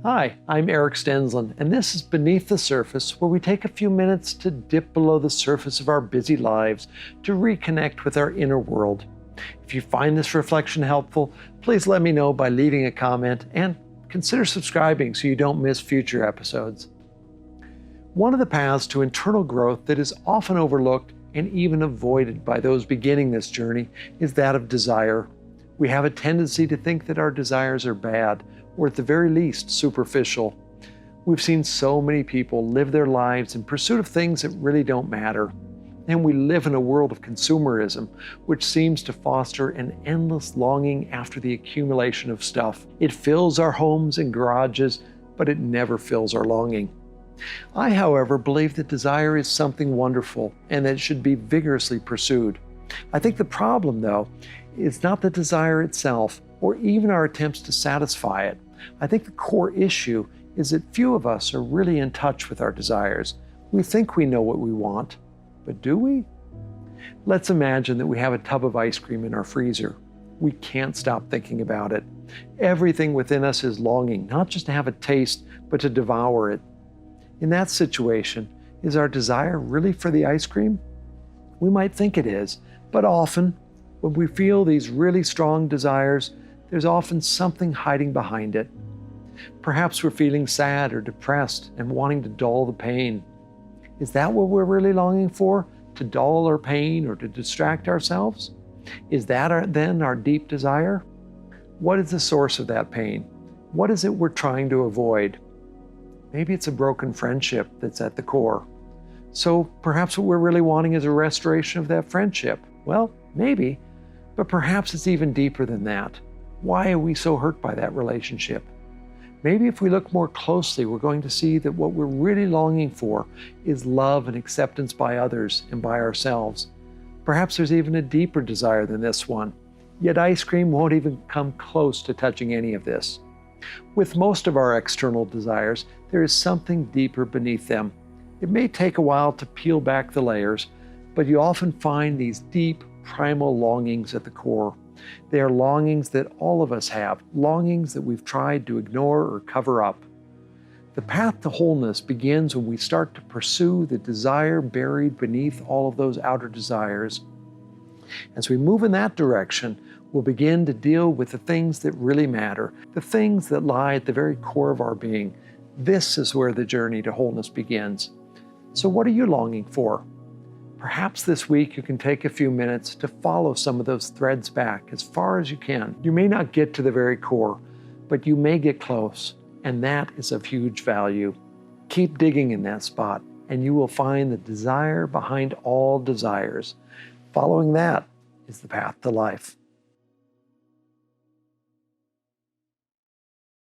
Hi, I'm Eric Stensland, and this is Beneath the Surface, where we take a few minutes to dip below the surface of our busy lives to reconnect with our inner world. If you find this reflection helpful, please let me know by leaving a comment and consider subscribing so you don't miss future episodes. One of the paths to internal growth that is often overlooked and even avoided by those beginning this journey is that of desire. We have a tendency to think that our desires are bad, or at the very least, superficial. We've seen so many people live their lives in pursuit of things that really don't matter. And we live in a world of consumerism, which seems to foster an endless longing after the accumulation of stuff. It fills our homes and garages, but it never fills our longing. I, however, believe that desire is something wonderful and that it should be vigorously pursued. I think the problem, though, is not the desire itself, or even our attempts to satisfy it. I think the core issue is that few of us are really in touch with our desires. We think we know what we want, but do we? Let's imagine that we have a tub of ice cream in our freezer. We can't stop thinking about it. Everything within us is longing, not just to have a taste, but to devour it. In that situation, is our desire really for the ice cream? We might think it is, but often, when we feel these really strong desires, there's often something hiding behind it. Perhaps we're feeling sad or depressed and wanting to dull the pain. Is that what we're really longing for? To dull our pain or to distract ourselves? Is that then our deep desire? What is the source of that pain? What is it we're trying to avoid? Maybe it's a broken friendship that's at the core. So perhaps what we're really wanting is a restoration of that friendship. Well, maybe, but perhaps it's even deeper than that. Why are we so hurt by that relationship? Maybe if we look more closely, we're going to see that what we're really longing for is love and acceptance by others and by ourselves. Perhaps there's even a deeper desire than this one. Yet ice cream won't even come close to touching any of this. With most of our external desires, there is something deeper beneath them. It may take a while to peel back the layers, but you often find these deep, primal longings at the core. They are longings that all of us have, longings that we've tried to ignore or cover up. The path to wholeness begins when we start to pursue the desire buried beneath all of those outer desires. As we move in that direction, we'll begin to deal with the things that really matter, the things that lie at the very core of our being. This is where the journey to wholeness begins. So what are you longing for? Perhaps this week you can take a few minutes to follow some of those threads back as far as you can. You may not get to the very core, but you may get close, and that is of huge value. Keep digging in that spot, and you will find the desire behind all desires. Following that is the path to life.